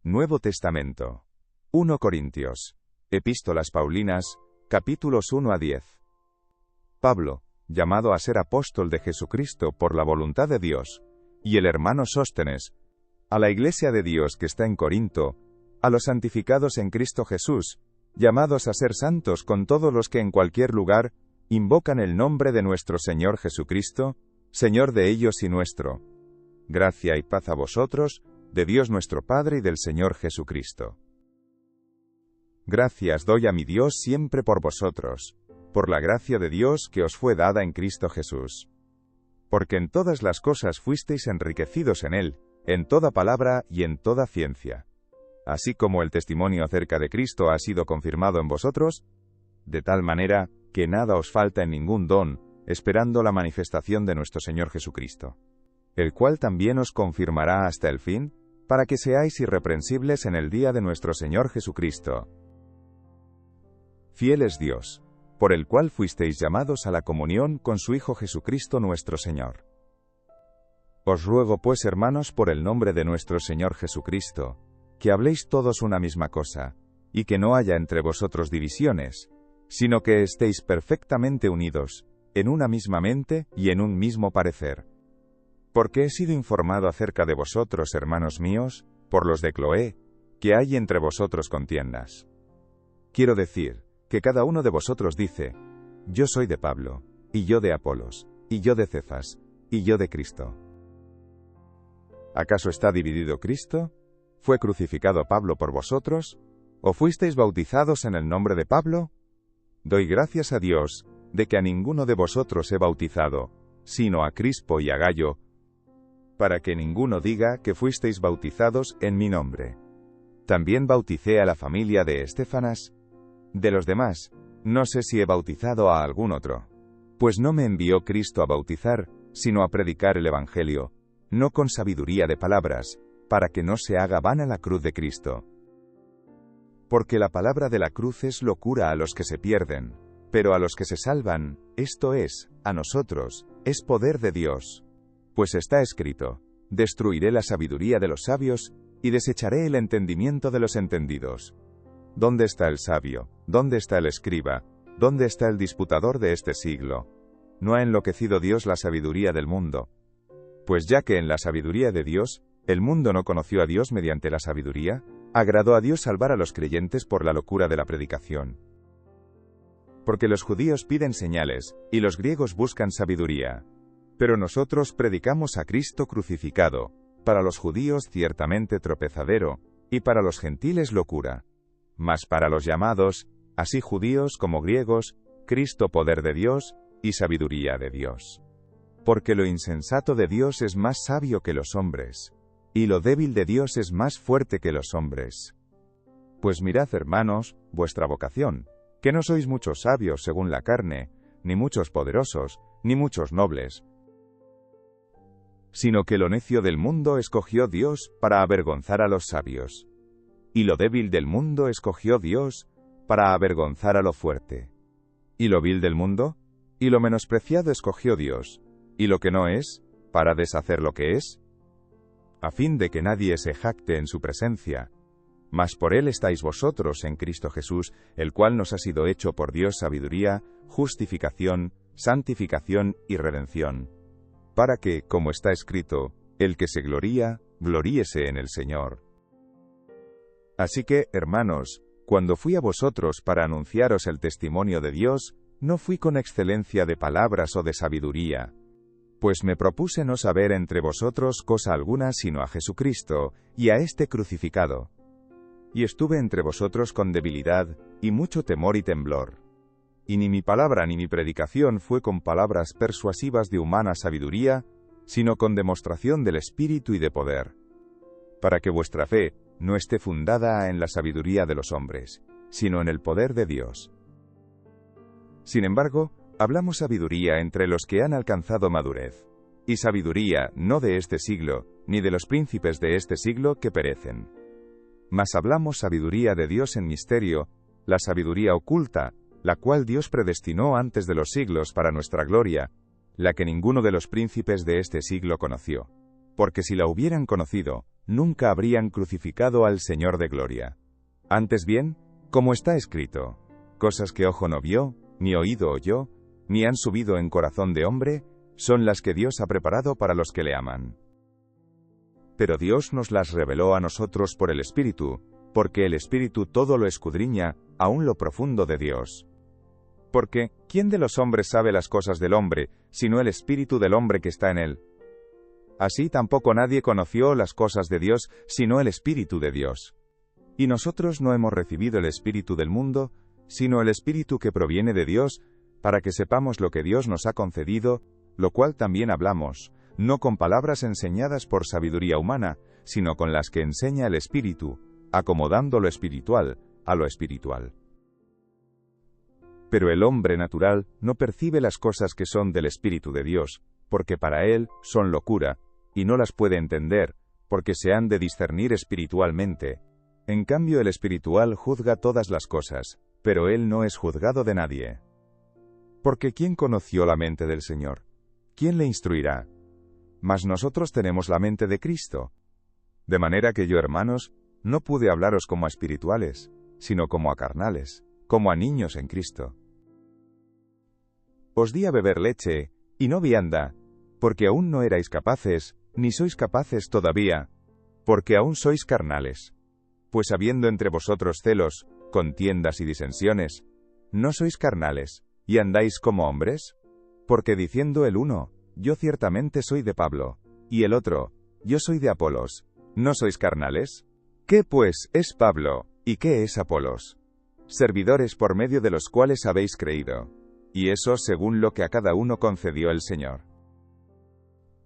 Nuevo Testamento. 1 Corintios. Epístolas Paulinas, capítulos 1 a 10. Pablo, llamado a ser apóstol de Jesucristo por la voluntad de Dios, y el hermano Sóstenes, a la iglesia de Dios que está en Corinto, a los santificados en Cristo Jesús, llamados a ser santos con todos los que en cualquier lugar invocan el nombre de nuestro Señor Jesucristo, Señor de ellos y nuestro. Gracia y paz a vosotros, de Dios nuestro Padre y del Señor Jesucristo. Gracias doy a mi Dios siempre por vosotros, por la gracia de Dios que os fue dada en Cristo Jesús. Porque en todas las cosas fuisteis enriquecidos en Él, en toda palabra y en toda ciencia. Así como el testimonio acerca de Cristo ha sido confirmado en vosotros, de tal manera que nada os falta en ningún don, esperando la manifestación de nuestro Señor Jesucristo, el cual también os confirmará hasta el fin, para que seáis irreprensibles en el día de nuestro Señor Jesucristo. Fiel es Dios, por el cual fuisteis llamados a la comunión con su Hijo Jesucristo nuestro Señor. Os ruego pues, hermanos, por el nombre de nuestro Señor Jesucristo, que habléis todos una misma cosa, y que no haya entre vosotros divisiones, sino que estéis perfectamente unidos, en una misma mente y en un mismo parecer. Porque he sido informado acerca de vosotros, hermanos míos, por los de Cloé, que hay entre vosotros contiendas. Quiero decir, que cada uno de vosotros dice, yo soy de Pablo, y yo de Apolos, y yo de Cefas, y yo de Cristo. ¿Acaso está dividido Cristo? ¿Fue crucificado Pablo por vosotros? ¿O fuisteis bautizados en el nombre de Pablo? Doy gracias a Dios, de que a ninguno de vosotros he bautizado, sino a Crispo y a Gayo, para que ninguno diga que fuisteis bautizados en mi nombre. También bauticé a la familia de Estéfanas. De los demás, no sé si he bautizado a algún otro. Pues no me envió Cristo a bautizar, sino a predicar el Evangelio, no con sabiduría de palabras, para que no se haga vana la cruz de Cristo. Porque la palabra de la cruz es locura a los que se pierden, pero a los que se salvan, esto es, a nosotros, es poder de Dios. Pues está escrito, destruiré la sabiduría de los sabios, y desecharé el entendimiento de los entendidos. ¿Dónde está el sabio? ¿Dónde está el escriba? ¿Dónde está el disputador de este siglo? ¿No ha enloquecido Dios la sabiduría del mundo? Pues ya que en la sabiduría de Dios, el mundo no conoció a Dios mediante la sabiduría, agradó a Dios salvar a los creyentes por la locura de la predicación. Porque los judíos piden señales, y los griegos buscan sabiduría. Pero nosotros predicamos a Cristo crucificado, para los judíos ciertamente tropezadero, y para los gentiles locura. Mas para los llamados, así judíos como griegos, Cristo poder de Dios, y sabiduría de Dios. Porque lo insensato de Dios es más sabio que los hombres, y lo débil de Dios es más fuerte que los hombres. Pues mirad, hermanos, vuestra vocación, que no sois muchos sabios según la carne, ni muchos poderosos, ni muchos nobles, sino que lo necio del mundo escogió Dios para avergonzar a los sabios. Y lo débil del mundo escogió Dios para avergonzar a lo fuerte. Y lo vil del mundo, y lo menospreciado escogió Dios, y lo que no es, para deshacer lo que es, a fin de que nadie se jacte en su presencia. Mas por él estáis vosotros en Cristo Jesús, el cual nos ha sido hecho por Dios sabiduría, justificación, santificación y redención. Para que, como está escrito, el que se gloría, gloríese en el Señor. Así que, hermanos, cuando fui a vosotros para anunciaros el testimonio de Dios, no fui con excelencia de palabras o de sabiduría, pues me propuse no saber entre vosotros cosa alguna sino a Jesucristo, y a este crucificado. Y estuve entre vosotros con debilidad, y mucho temor y temblor. Y ni mi palabra ni mi predicación fue con palabras persuasivas de humana sabiduría, sino con demostración del Espíritu y de poder, para que vuestra fe no esté fundada en la sabiduría de los hombres, sino en el poder de Dios. Sin embargo, hablamos sabiduría entre los que han alcanzado madurez, y sabiduría no de este siglo, ni de los príncipes de este siglo que perecen. Mas hablamos sabiduría de Dios en misterio, la sabiduría oculta, la cual Dios predestinó antes de los siglos para nuestra gloria, la que ninguno de los príncipes de este siglo conoció. porque si la hubieran conocido, nunca habrían crucificado al Señor de gloria. Antes bien, como está escrito, cosas que ojo no vio, ni oído oyó, ni han subido en corazón de hombre, son las que Dios ha preparado para los que le aman. Pero Dios nos las reveló a nosotros por el Espíritu, porque el Espíritu todo lo escudriña, aun lo profundo de Dios. Porque, ¿quién de los hombres sabe las cosas del hombre, sino el Espíritu del hombre que está en él? Así tampoco nadie conoció las cosas de Dios, sino el Espíritu de Dios. Y nosotros no hemos recibido el Espíritu del mundo, sino el Espíritu que proviene de Dios, para que sepamos lo que Dios nos ha concedido, lo cual también hablamos, no con palabras enseñadas por sabiduría humana, sino con las que enseña el Espíritu, acomodando lo espiritual a lo espiritual. Pero el hombre natural no percibe las cosas que son del Espíritu de Dios, porque para él son locura, y no las puede entender, porque se han de discernir espiritualmente. En cambio el espiritual juzga todas las cosas, pero él no es juzgado de nadie. Porque ¿quién conoció la mente del Señor? ¿Quién le instruirá? Mas nosotros tenemos la mente de Cristo. De manera que yo, hermanos, no pude hablaros como a espirituales, sino como a carnales, como a niños en Cristo. Os di a beber leche, y no vianda, porque aún no erais capaces, ni sois capaces todavía, porque aún sois carnales. Pues habiendo entre vosotros celos, contiendas y disensiones, ¿no sois carnales, y andáis como hombres? Porque diciendo el uno, yo ciertamente soy de Pablo, y el otro, yo soy de Apolos, ¿no sois carnales? ¿Qué pues es Pablo, y qué es Apolos? Servidores por medio de los cuales habéis creído, y eso según lo que a cada uno concedió el Señor.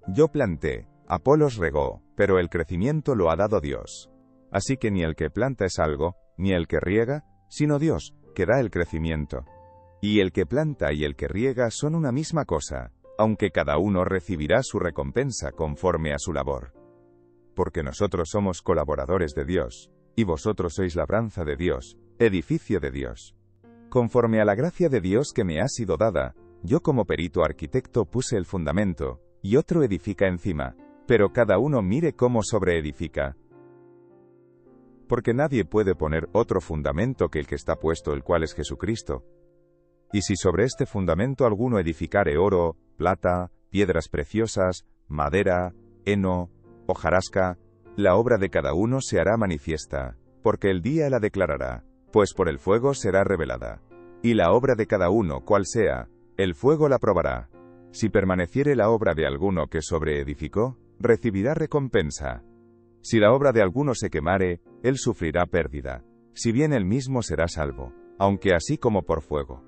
Yo planté, Apolos regó, pero el crecimiento lo ha dado Dios. Así que ni el que planta es algo, ni el que riega, sino Dios, que da el crecimiento. Y el que planta y el que riega son una misma cosa, aunque cada uno recibirá su recompensa conforme a su labor. Porque nosotros somos colaboradores de Dios, y vosotros sois labranza de Dios, edificio de Dios. Conforme a la gracia de Dios que me ha sido dada, yo como perito arquitecto puse el fundamento, y otro edifica encima, pero cada uno mire cómo sobreedifica. Porque nadie puede poner otro fundamento que el que está puesto, el cual es Jesucristo. Y si sobre este fundamento alguno edificare oro, plata, piedras preciosas, madera, heno, hojarasca, la obra de cada uno se hará manifiesta, porque el día la declarará, pues por el fuego será revelada. Y la obra de cada uno, cual sea, el fuego la probará. Si permaneciere la obra de alguno que sobreedificó, recibirá recompensa. Si la obra de alguno se quemare, él sufrirá pérdida, si bien él mismo será salvo, aunque así como por fuego.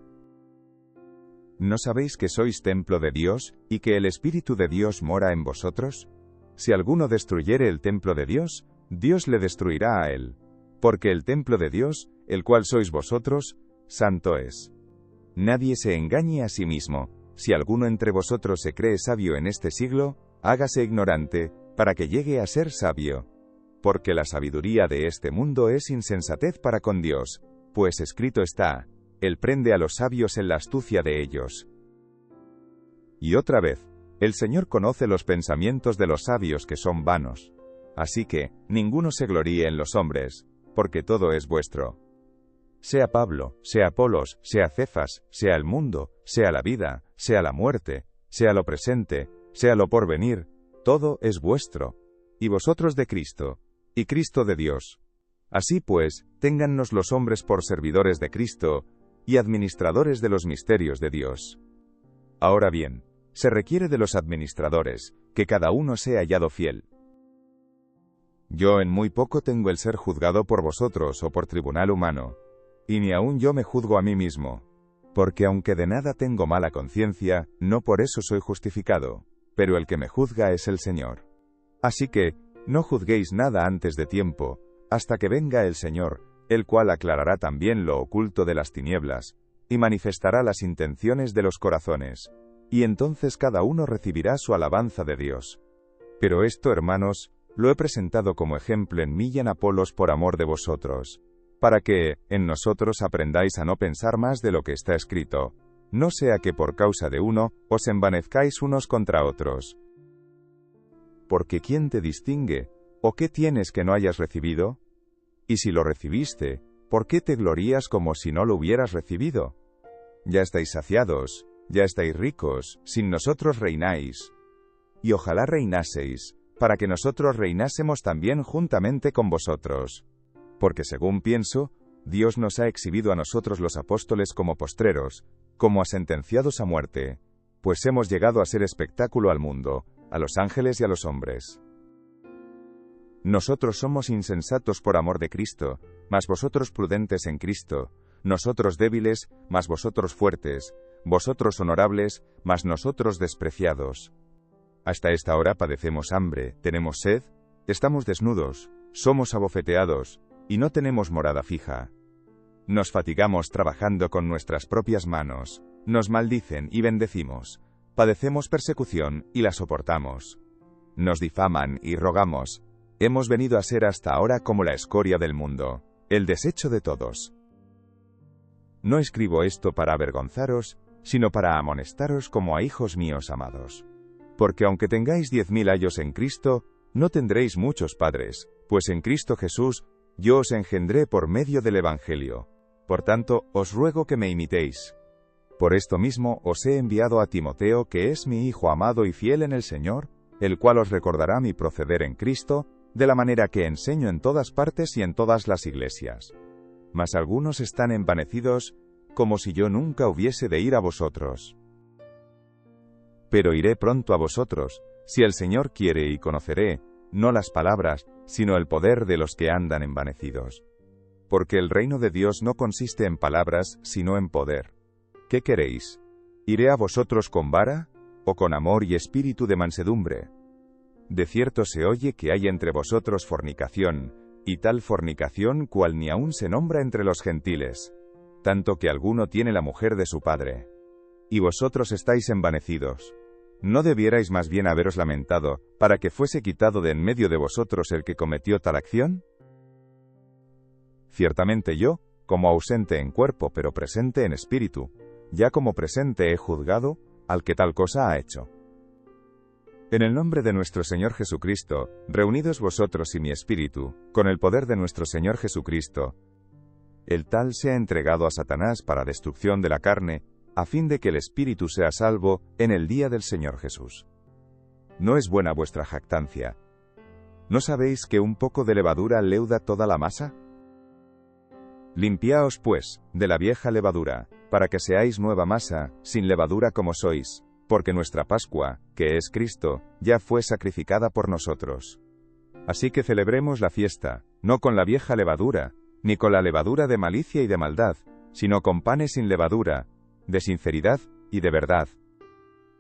¿No sabéis que sois templo de Dios, y que el Espíritu de Dios mora en vosotros? Si alguno destruyere el templo de Dios, Dios le destruirá a él. Porque el templo de Dios, el cual sois vosotros, santo es. Nadie se engañe a sí mismo. Si alguno entre vosotros se cree sabio en este siglo, hágase ignorante, para que llegue a ser sabio. Porque la sabiduría de este mundo es insensatez para con Dios, pues escrito está, Él prende a los sabios en la astucia de ellos. Y otra vez, el Señor conoce los pensamientos de los sabios que son vanos. Así que, ninguno se gloríe en los hombres, porque todo es vuestro. Sea Pablo, sea Apolos, sea Cefas, sea el mundo, sea la vida, sea la muerte, sea lo presente, sea lo porvenir, todo es vuestro, y vosotros de Cristo, y Cristo de Dios. Así pues, téngannos los hombres por servidores de Cristo, y administradores de los misterios de Dios. Ahora bien, se requiere de los administradores, que cada uno sea hallado fiel. Yo en muy poco tengo el ser juzgado por vosotros o por tribunal humano, y ni aun yo me juzgo a mí mismo, porque aunque de nada tengo mala conciencia, no por eso soy justificado, pero el que me juzga es el Señor. Así que, no juzguéis nada antes de tiempo, hasta que venga el Señor, el cual aclarará también lo oculto de las tinieblas, y manifestará las intenciones de los corazones, y entonces cada uno recibirá su alabanza de Dios. Pero esto, hermanos, lo he presentado como ejemplo en mí y en Apolos por amor de vosotros, para que, en nosotros aprendáis a no pensar más de lo que está escrito, no sea que por causa de uno, os envanezcáis unos contra otros. porque ¿quién te distingue? ¿O qué tienes que no hayas recibido? Y si lo recibiste, ¿por qué te glorías como si no lo hubieras recibido? Ya estáis saciados, ya estáis ricos, sin nosotros reináis. Y ojalá reinaseis, para que nosotros reinásemos también juntamente con vosotros. Porque según pienso, Dios nos ha exhibido a nosotros los apóstoles como postreros, como a sentenciados a muerte, pues hemos llegado a ser espectáculo al mundo, a los ángeles y a los hombres. Nosotros somos insensatos por amor de Cristo, mas vosotros prudentes en Cristo, nosotros débiles, mas vosotros fuertes, vosotros honorables, mas nosotros despreciados. Hasta esta hora padecemos hambre, tenemos sed, estamos desnudos, somos abofeteados, y no tenemos morada fija. Nos fatigamos trabajando con nuestras propias manos, nos maldicen y bendecimos, padecemos persecución y la soportamos. Nos difaman y rogamos, hemos venido a ser hasta ahora como la escoria del mundo, el desecho de todos. No escribo esto para avergonzaros, sino para amonestaros como a hijos míos amados. Porque aunque tengáis 10.000 años en Cristo, no tendréis muchos padres, pues en Cristo Jesús, yo os engendré por medio del Evangelio. Por tanto, os ruego que me imitéis. Por esto mismo os he enviado a Timoteo, que es mi hijo amado y fiel en el Señor, el cual os recordará mi proceder en Cristo, de la manera que enseño en todas partes y en todas las iglesias. Mas algunos están envanecidos, como si yo nunca hubiese de ir a vosotros. Pero iré pronto a vosotros, si el Señor quiere, y conoceré, no las palabras, sino el poder de los que andan envanecidos. Porque el reino de Dios no consiste en palabras, sino en poder. ¿Qué queréis? ¿Iré a vosotros con vara, o con amor y espíritu de mansedumbre? De cierto se oye que hay entre vosotros fornicación, y tal fornicación cual ni aun se nombra entre los gentiles, tanto que alguno tiene la mujer de su padre. Y vosotros estáis envanecidos. ¿No debierais más bien haberos lamentado, para que fuese quitado de en medio de vosotros el que cometió tal acción? Ciertamente yo, como ausente en cuerpo pero presente en espíritu, ya como presente he juzgado, al que tal cosa ha hecho. En el nombre de nuestro Señor Jesucristo, reunidos vosotros y mi espíritu, con el poder de nuestro Señor Jesucristo, el tal sea entregado a Satanás para destrucción de la carne, a fin de que el espíritu sea salvo en el día del Señor Jesús. ¿No es buena vuestra jactancia? ¿No sabéis que un poco de levadura leuda toda la masa? Limpiaos, pues, de la vieja levadura, para que seáis nueva masa, sin levadura como sois, porque nuestra Pascua, que es Cristo, ya fue sacrificada por nosotros. Así que celebremos la fiesta, no con la vieja levadura, ni con la levadura de malicia y de maldad, sino con panes sin levadura, de sinceridad y de verdad.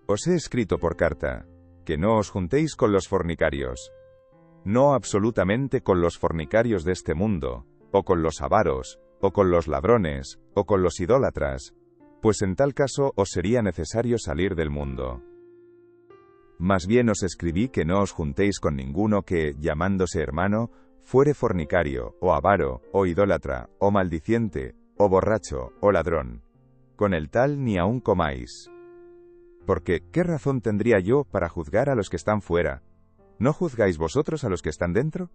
Os he escrito por carta, que no os juntéis con los fornicarios. No absolutamente con los fornicarios de este mundo, o con los avaros, o con los ladrones, o con los idólatras, pues en tal caso os sería necesario salir del mundo. Más bien os escribí que no os juntéis con ninguno que, llamándose hermano, fuere fornicario, o avaro, o idólatra, o maldiciente, o borracho, o ladrón. Con el tal ni aun comáis. Porque, ¿qué razón tendría yo para juzgar a los que están fuera? ¿No juzgáis vosotros a los que están dentro?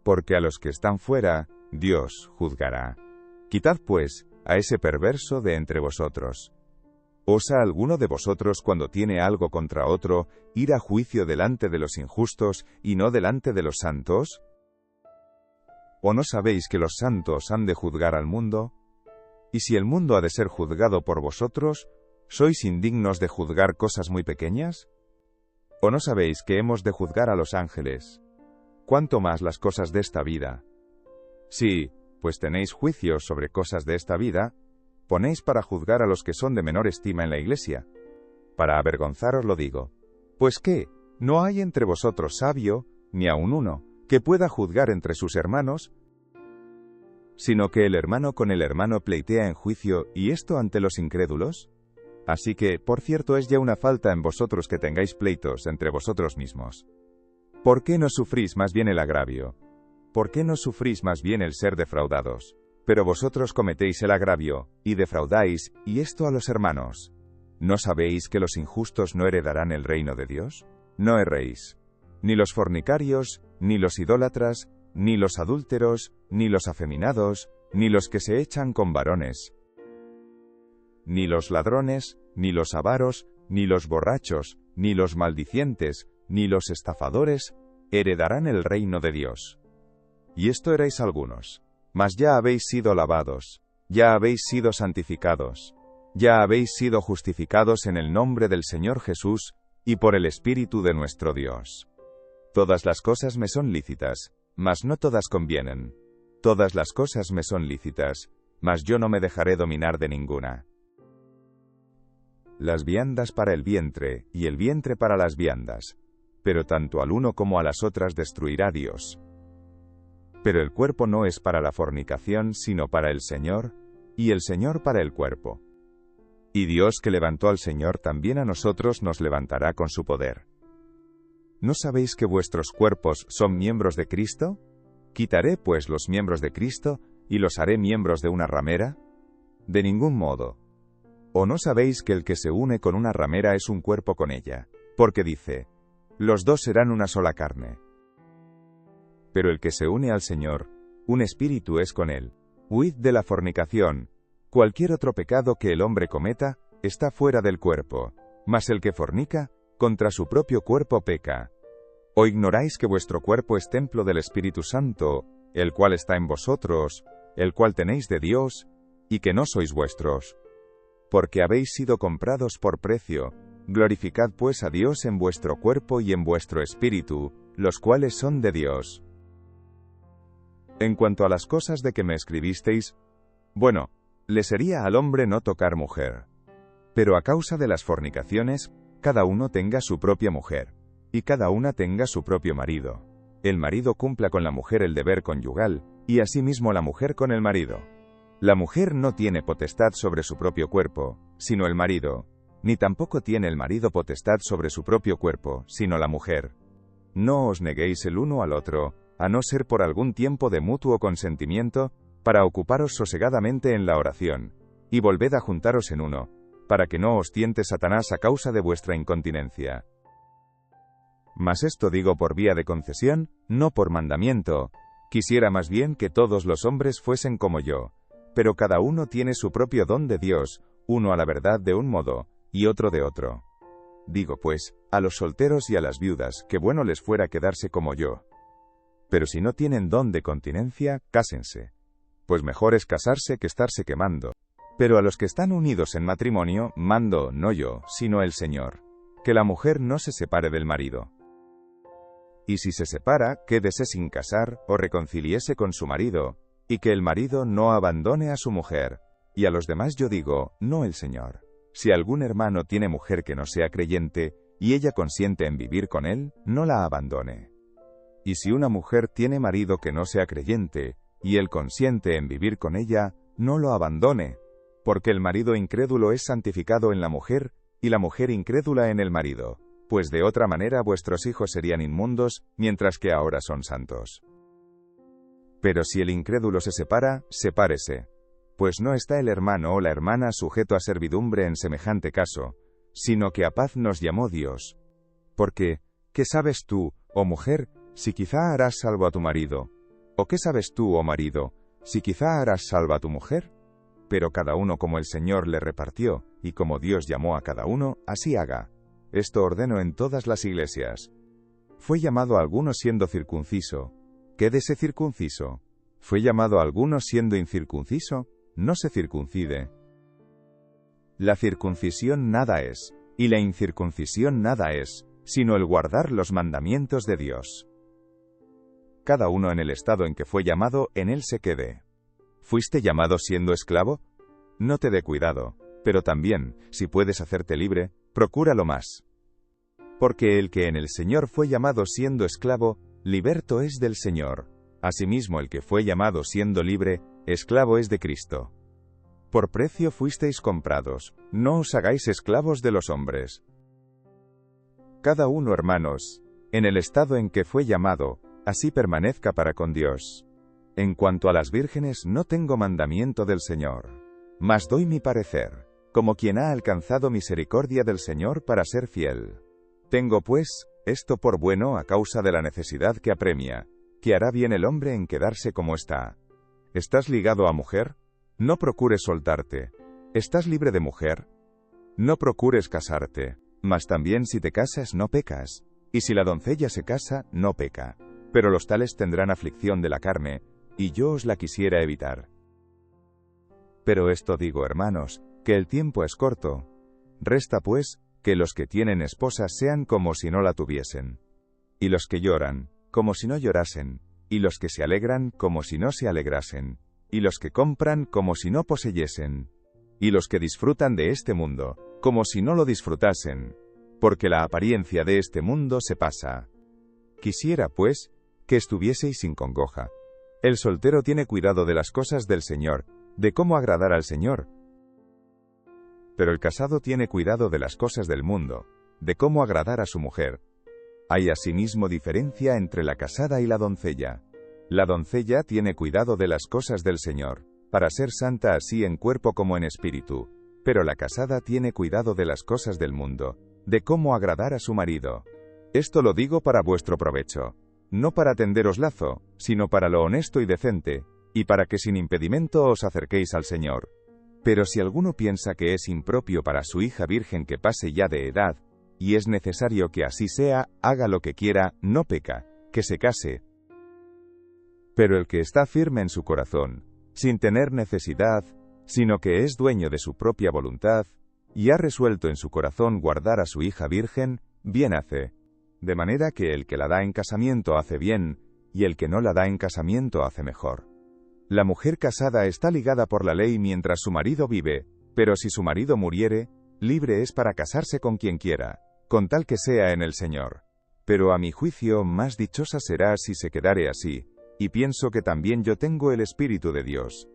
Porque a los que están fuera, Dios juzgará. Quitad, pues, a ese perverso de entre vosotros. ¿Osa alguno de vosotros, cuando tiene algo contra otro, ir a juicio delante de los injustos, y no delante de los santos? ¿O no sabéis que los santos han de juzgar al mundo? Y si el mundo ha de ser juzgado por vosotros, ¿sois indignos de juzgar cosas muy pequeñas? ¿O no sabéis que hemos de juzgar a los ángeles? ¿Cuánto más las cosas de esta vida? Sí, pues tenéis juicios sobre cosas de esta vida, ponéis para juzgar a los que son de menor estima en la iglesia. Para avergonzaros lo digo. Pues ¿qué? ¿No hay entre vosotros sabio, ni aun uno, que pueda juzgar entre sus hermanos? Sino que el hermano con el hermano pleitea en juicio, y esto ante los incrédulos. Así que, por cierto, es ya una falta en vosotros que tengáis pleitos entre vosotros mismos. ¿Por qué no sufrís más bien el agravio? ¿Por qué no sufrís más bien el ser defraudados? Pero vosotros cometéis el agravio, y defraudáis, y esto a los hermanos. ¿No sabéis que los injustos no heredarán el reino de Dios? No erréis. ni los fornicarios, ni los idólatras, ni los adúlteros, ni los afeminados, ni los que se echan con varones, ni los ladrones, ni los avaros, ni los borrachos, ni los maldicientes, ni los estafadores, heredarán el reino de Dios. Y esto erais algunos. Mas ya habéis sido lavados, ya habéis sido santificados, ya habéis sido justificados en el nombre del Señor Jesús, y por el Espíritu de nuestro Dios. Todas las cosas me son lícitas, mas no todas convienen. Todas las cosas me son lícitas, mas yo no me dejaré dominar de ninguna. Las viandas para el vientre, y el vientre para las viandas. Pero tanto al uno como a las otras destruirá Dios. Pero el cuerpo no es para la fornicación, sino para el Señor, y el Señor para el cuerpo. Y Dios que levantó al Señor también a nosotros nos levantará con su poder. ¿No sabéis que vuestros cuerpos son miembros de Cristo? ¿Quitaré, pues, los miembros de Cristo, y los haré miembros de una ramera? De ningún modo. ¿O no sabéis que el que se une con una ramera es un cuerpo con ella? Porque dice, los dos serán una sola carne. Pero el que se une al Señor, un espíritu es con él. Huid de la fornicación. Cualquier otro pecado que el hombre cometa, está fuera del cuerpo, mas el que fornica, contra su propio cuerpo peca. ¿O ignoráis que vuestro cuerpo es templo del Espíritu Santo, el cual está en vosotros, el cual tenéis de Dios, y que no sois vuestros? Porque habéis sido comprados por precio. Glorificad pues a Dios en vuestro cuerpo y en vuestro espíritu, los cuales son de Dios. En cuanto a las cosas de que me escribisteis, bueno, le sería al hombre no tocar mujer. Pero a causa de las fornicaciones, cada uno tenga su propia mujer, y cada una tenga su propio marido. El marido cumpla con la mujer el deber conyugal, y asimismo la mujer con el marido. La mujer no tiene potestad sobre su propio cuerpo, sino el marido, ni tampoco tiene el marido potestad sobre su propio cuerpo, sino la mujer. No os neguéis el uno al otro, a no ser por algún tiempo de mutuo consentimiento, para ocuparos sosegadamente en la oración, y volved a juntaros en uno, para que no os tiente Satanás a causa de vuestra incontinencia. Mas esto digo por vía de concesión, no por mandamiento. Quisiera más bien que todos los hombres fuesen como yo, pero cada uno tiene su propio don de Dios, uno a la verdad de un modo, y otro de otro. Digo pues, a los solteros y a las viudas, que bueno les fuera quedarse como yo. Pero si no tienen don de continencia, cásense. Pues mejor es casarse que estarse quemando. Pero a los que están unidos en matrimonio, mando, no yo, sino el Señor, que la mujer no se separe del marido. Y si se separa, quédese sin casar, o reconciliese con su marido, y que el marido no abandone a su mujer. Y a los demás yo digo, no el Señor. Si algún hermano tiene mujer que no sea creyente, y ella consiente en vivir con él, no la abandone. Y si una mujer tiene marido que no sea creyente, y él consiente en vivir con ella, no lo abandone, porque el marido incrédulo es santificado en la mujer, y la mujer incrédula en el marido, pues de otra manera vuestros hijos serían inmundos, mientras que ahora son santos. Pero si el incrédulo se separa, sepárese, pues no está el hermano o la hermana sujeto a servidumbre en semejante caso, sino que a paz nos llamó Dios. Porque, ¿qué sabes tú, oh mujer, si quizá harás salvo a tu marido? ¿O qué sabes tú, oh marido, si quizá harás salvo a tu mujer? Pero cada uno como el Señor le repartió, y como Dios llamó a cada uno, así haga. Esto ordeno en todas las iglesias. Fue llamado a alguno siendo circunciso, quédese circunciso. Fue llamado a alguno siendo incircunciso, no se circuncide. La circuncisión nada es, y la incircuncisión nada es, sino el guardar los mandamientos de Dios. Cada uno en el estado en que fue llamado, en él se quede. ¿Fuiste llamado siendo esclavo? No te dé cuidado, pero también, si puedes hacerte libre, procúralo más. Porque el que en el Señor fue llamado siendo esclavo, liberto es del Señor. Asimismo el que fue llamado siendo libre, esclavo es de Cristo. Por precio fuisteis comprados, no os hagáis esclavos de los hombres. Cada uno, hermanos, en el estado en que fue llamado, así permanezca para con Dios. En cuanto a las vírgenes no tengo mandamiento del Señor, mas doy mi parecer, como quien ha alcanzado misericordia del Señor para ser fiel. Tengo pues, esto por bueno a causa de la necesidad que apremia, que hará bien el hombre en quedarse como está. ¿Estás ligado a mujer? No procures soltarte. ¿Estás libre de mujer? No procures casarte. Mas también si te casas no pecas. Y si la doncella se casa, no peca. Pero los tales tendrán aflicción de la carne, y yo os la quisiera evitar. Pero esto digo, hermanos, que el tiempo es corto. Resta pues, que los que tienen esposa sean como si no la tuviesen. Y los que lloran, como si no llorasen. Y los que se alegran, como si no se alegrasen. Y los que compran, como si no poseyesen. Y los que disfrutan de este mundo, como si no lo disfrutasen. Porque la apariencia de este mundo se pasa. Quisiera, pues, que estuvieseis sin congoja. El soltero tiene cuidado de las cosas del Señor, de cómo agradar al Señor. Pero el casado tiene cuidado de las cosas del mundo, de cómo agradar a su mujer. Hay asimismo diferencia entre la casada y la doncella. La doncella tiene cuidado de las cosas del Señor, para ser santa así en cuerpo como en espíritu, pero la casada tiene cuidado de las cosas del mundo, de cómo agradar a su marido. Esto lo digo para vuestro provecho, no para tenderos lazo, sino para lo honesto y decente, y para que sin impedimento os acerquéis al Señor. Pero si alguno piensa que es impropio para su hija virgen que pase ya de edad, y es necesario que así sea, haga lo que quiera, no peca, que se case. Pero el que está firme en su corazón, sin tener necesidad, sino que es dueño de su propia voluntad, y ha resuelto en su corazón guardar a su hija virgen, bien hace. De manera que el que la da en casamiento hace bien, y el que no la da en casamiento hace mejor. La mujer casada está ligada por la ley mientras su marido vive, pero si su marido muriere, libre es para casarse con quien quiera, con tal que sea en el Señor. Pero a mi juicio más dichosa será si se quedare así, y pienso que también yo tengo el Espíritu de Dios.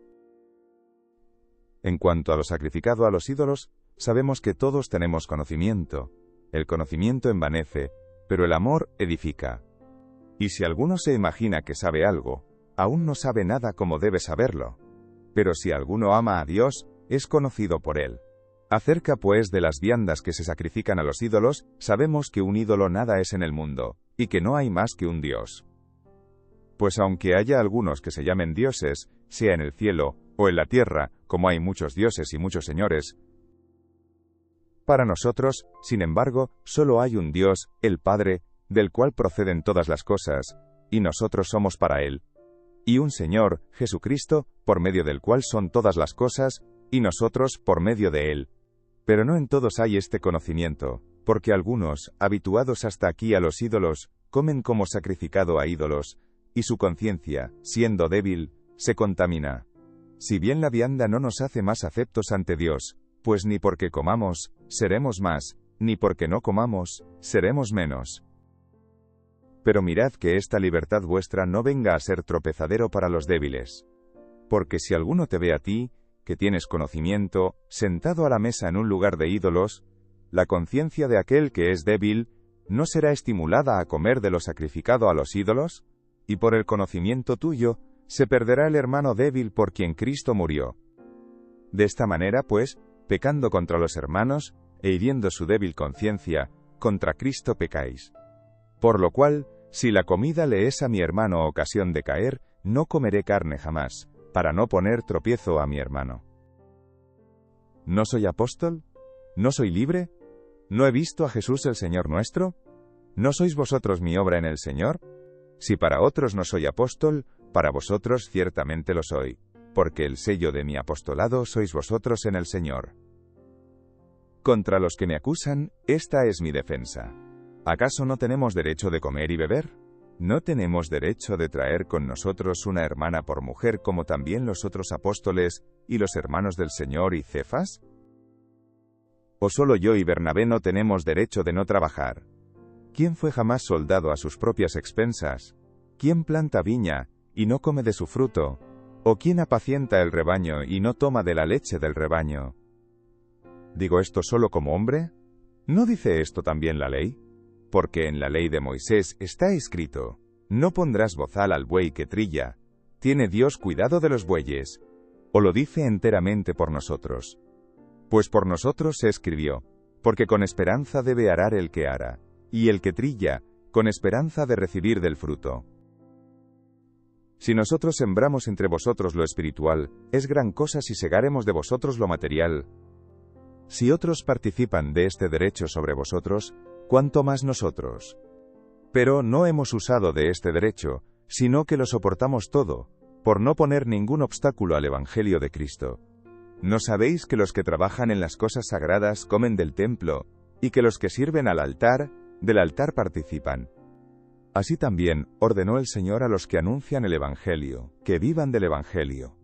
En cuanto a lo sacrificado a los ídolos, sabemos que todos tenemos conocimiento. El conocimiento envanece, pero el amor edifica. Y si alguno se imagina que sabe algo, aún no sabe nada como debe saberlo. Pero si alguno ama a Dios, es conocido por él. Acerca pues de las viandas que se sacrifican a los ídolos, sabemos que un ídolo nada es en el mundo, y que no hay más que un Dios. Pues aunque haya algunos que se llamen dioses, sea en el cielo, o en la tierra, como hay muchos dioses y muchos señores, para nosotros, sin embargo, solo hay un Dios, el Padre, del cual proceden todas las cosas, y nosotros somos para Él. Y un Señor, Jesucristo, por medio del cual son todas las cosas, y nosotros por medio de Él. Pero no en todos hay este conocimiento, porque algunos, habituados hasta aquí a los ídolos, comen como sacrificado a ídolos, y su conciencia, siendo débil, se contamina. Si bien la vianda no nos hace más aceptos ante Dios, pues ni porque comamos, seremos más, ni porque no comamos, seremos menos. Pero mirad que esta libertad vuestra no venga a ser tropezadero para los débiles. Porque si alguno te ve a ti, que tienes conocimiento, sentado a la mesa en un lugar de ídolos, la conciencia de aquel que es débil, ¿no será estimulada a comer de lo sacrificado a los ídolos? Y por el conocimiento tuyo, se perderá el hermano débil por quien Cristo murió. De esta manera, pues, pecando contra los hermanos, e hiriendo su débil conciencia, contra Cristo pecáis. Por lo cual, si la comida le es a mi hermano ocasión de caer, no comeré carne jamás, para no poner tropiezo a mi hermano. ¿No soy apóstol? ¿No soy libre? ¿No he visto a Jesús el Señor nuestro? ¿No sois vosotros mi obra en el Señor? Si para otros no soy apóstol, para vosotros ciertamente lo soy, porque el sello de mi apostolado sois vosotros en el Señor. Contra los que me acusan, esta es mi defensa. ¿Acaso no tenemos derecho de comer y beber? ¿No tenemos derecho de traer con nosotros una hermana por mujer como también los otros apóstoles, y los hermanos del Señor y Cefas? ¿O solo yo y Bernabé no tenemos derecho de no trabajar? ¿Quién fue jamás soldado a sus propias expensas? ¿Quién planta viña, y no come de su fruto? ¿O quién apacienta el rebaño y no toma de la leche del rebaño? ¿Digo esto solo como hombre? ¿No dice esto también la ley? Porque en la ley de Moisés está escrito, no pondrás bozal al buey que trilla, ¿tiene Dios cuidado de los bueyes? ¿O lo dice enteramente por nosotros? Pues por nosotros se escribió, porque con esperanza debe arar el que ara, y el que trilla, con esperanza de recibir del fruto. Si nosotros sembramos entre vosotros lo espiritual, es gran cosa si segaremos de vosotros lo material. Si otros participan de este derecho sobre vosotros, ¿cuánto más nosotros? Pero no hemos usado de este derecho, sino que lo soportamos todo, por no poner ningún obstáculo al Evangelio de Cristo. ¿No sabéis que los que trabajan en las cosas sagradas comen del templo, y que los que sirven al altar, del altar participan? Así también ordenó el Señor a los que anuncian el Evangelio, que vivan del Evangelio.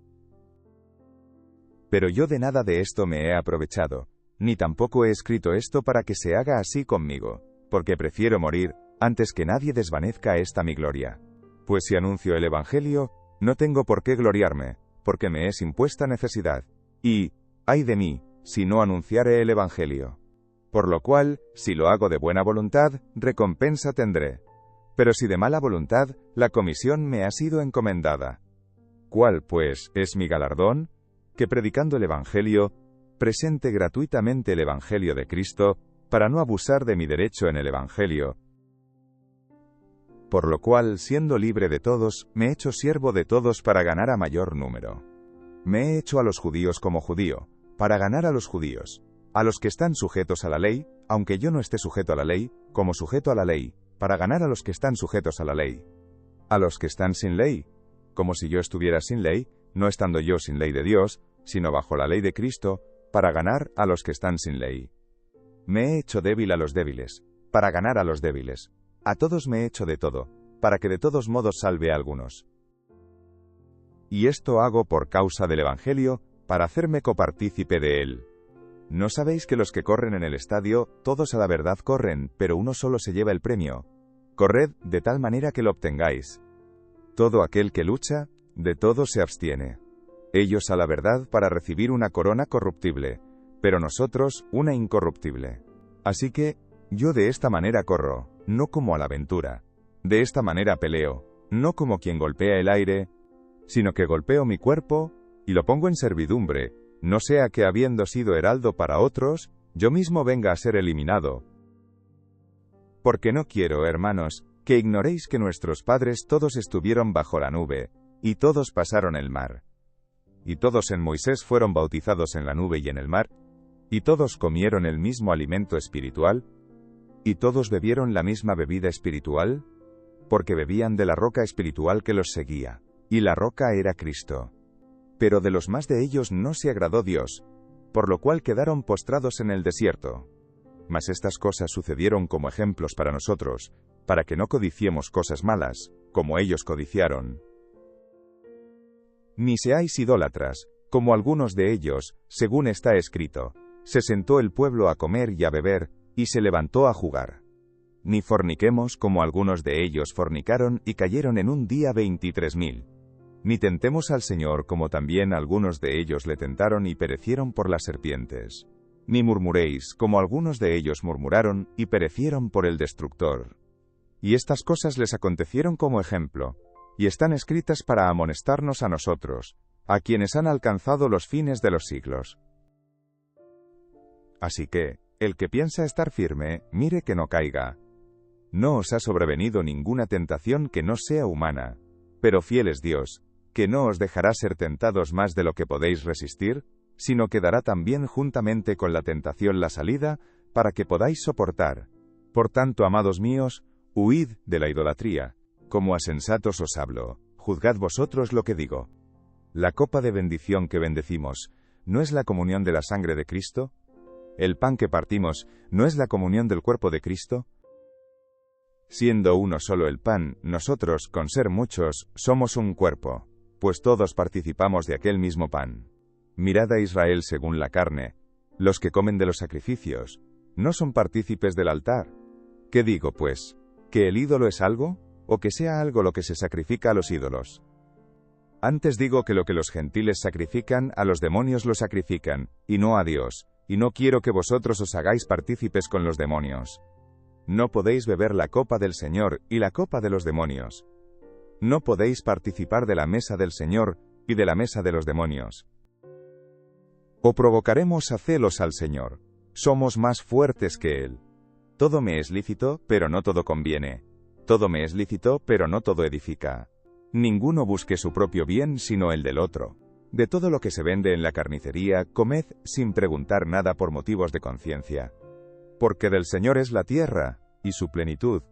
Pero yo de nada de esto me he aprovechado, ni tampoco he escrito esto para que se haga así conmigo, porque prefiero morir, antes que nadie desvanezca esta mi gloria. Pues si anuncio el Evangelio, no tengo por qué gloriarme, porque me es impuesta necesidad. Y, ay de mí, si no anunciare el Evangelio. Por lo cual, si lo hago de buena voluntad, recompensa tendré. Pero si de mala voluntad, la comisión me ha sido encomendada. ¿Cuál, pues, es mi galardón? Que predicando el Evangelio, presente gratuitamente el Evangelio de Cristo, para no abusar de mi derecho en el Evangelio. Por lo cual, siendo libre de todos, me he hecho siervo de todos para ganar a mayor número. Me he hecho a los judíos como judío, para ganar a los judíos, a los que están sujetos a la ley, aunque yo no esté sujeto a la ley, como sujeto a la ley, para ganar a los que están sujetos a la ley. A los que están sin ley, como si yo estuviera sin ley, no estando yo sin ley de Dios, sino bajo la ley de Cristo, para ganar a los que están sin ley. Me he hecho débil a los débiles, para ganar a los débiles. A todos me he hecho de todo, para que de todos modos salve a algunos. Y esto hago por causa del Evangelio, para hacerme copartícipe de él. ¿No sabéis que los que corren en el estadio, todos a la verdad corren, pero uno solo se lleva el premio? Corred de tal manera que lo obtengáis. Todo aquel que lucha, de todo se abstiene. Ellos a la verdad para recibir una corona corruptible, pero nosotros una incorruptible. Así que, yo de esta manera corro, no como a la aventura. De esta manera peleo, no como quien golpea el aire, sino que golpeo mi cuerpo, y lo pongo en servidumbre, no sea que habiendo sido heraldo para otros, yo mismo venga a ser eliminado. Porque no quiero, hermanos, que ignoréis que nuestros padres todos estuvieron bajo la nube, y todos pasaron el mar. Y todos en Moisés fueron bautizados en la nube y en el mar, y todos comieron el mismo alimento espiritual, y todos bebieron la misma bebida espiritual, porque bebían de la roca espiritual que los seguía, y la roca era Cristo. Pero de los más de ellos no se agradó Dios, por lo cual quedaron postrados en el desierto. Mas estas cosas sucedieron como ejemplos para nosotros, para que no codiciemos cosas malas, como ellos codiciaron. Ni seáis idólatras, como algunos de ellos, según está escrito, se sentó el pueblo a comer y a beber, y se levantó a jugar. Ni forniquemos como algunos de ellos fornicaron y cayeron en un día 23.000. Ni tentemos al Señor como también algunos de ellos le tentaron y perecieron por las serpientes. Ni murmuréis como algunos de ellos murmuraron y perecieron por el destructor. Y estas cosas les acontecieron como ejemplo, y están escritas para amonestarnos a nosotros, a quienes han alcanzado los fines de los siglos. Así que, el que piensa estar firme, mire que no caiga. No os ha sobrevenido ninguna tentación que no sea humana, pero fiel es Dios, que no os dejará ser tentados más de lo que podéis resistir, sino que dará también juntamente con la tentación la salida, para que podáis soportar. Por tanto, amados míos, huid de la idolatría. Como a sensatos os hablo, juzgad vosotros lo que digo. La copa de bendición que bendecimos, ¿no es la comunión de la sangre de Cristo? El pan que partimos, ¿no es la comunión del cuerpo de Cristo? Siendo uno solo el pan, nosotros, con ser muchos, somos un cuerpo, pues todos participamos de aquel mismo pan. Mirad a Israel según la carne. Los que comen de los sacrificios, ¿no son partícipes del altar? ¿Qué digo, pues? ¿Que el ídolo es algo? ¿O que sea algo lo que se sacrifica a los ídolos? Antes digo que lo que los gentiles sacrifican, a los demonios lo sacrifican, y no a Dios, y no quiero que vosotros os hagáis partícipes con los demonios. No podéis beber la copa del Señor y la copa de los demonios. No podéis participar de la mesa del Señor y de la mesa de los demonios. ¿O provocaremos a celos al Señor? Somos más fuertes que Él. Todo me es lícito, pero no todo conviene. Todo me es lícito, pero no todo edifica. Ninguno busque su propio bien, sino el del otro. De todo lo que se vende en la carnicería, comed sin preguntar nada por motivos de conciencia. Porque del Señor es la tierra, y su plenitud.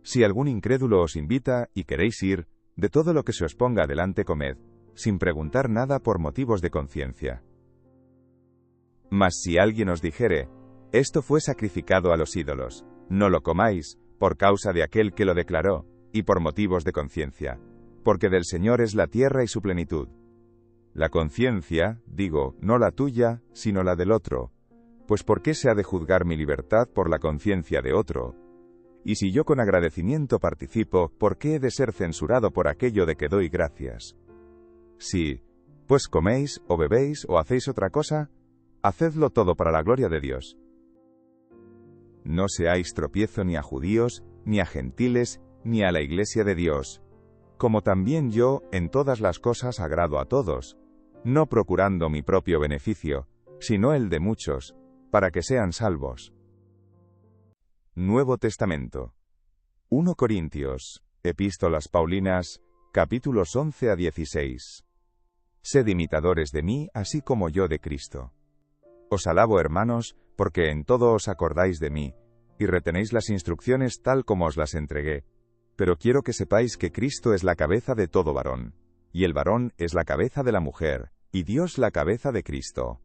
Si algún incrédulo os invita, y queréis ir, de todo lo que se os ponga delante comed, sin preguntar nada por motivos de conciencia. Mas si alguien os dijere, esto fue sacrificado a los ídolos, no lo comáis, por causa de aquel que lo declaró, y por motivos de conciencia, porque del Señor es la tierra y su plenitud. La conciencia, digo, no la tuya, sino la del otro, pues ¿por qué se ha de juzgar mi libertad por la conciencia de otro? Y si yo con agradecimiento participo, ¿por qué he de ser censurado por aquello de que doy gracias? Si, pues coméis, o bebéis, o hacéis otra cosa, hacedlo todo para la gloria de Dios. No seáis tropiezo ni a judíos, ni a gentiles, ni a la iglesia de Dios. Como también yo, en todas las cosas agrado a todos, no procurando mi propio beneficio, sino el de muchos, para que sean salvos. Nuevo Testamento. 1 Corintios, Epístolas Paulinas, capítulos 11 a 16. Sed imitadores de mí, así como yo de Cristo. Os alabo, hermanos, porque en todo os acordáis de mí, y retenéis las instrucciones tal como os las entregué. Pero quiero que sepáis que Cristo es la cabeza de todo varón, y el varón es la cabeza de la mujer, y Dios la cabeza de Cristo.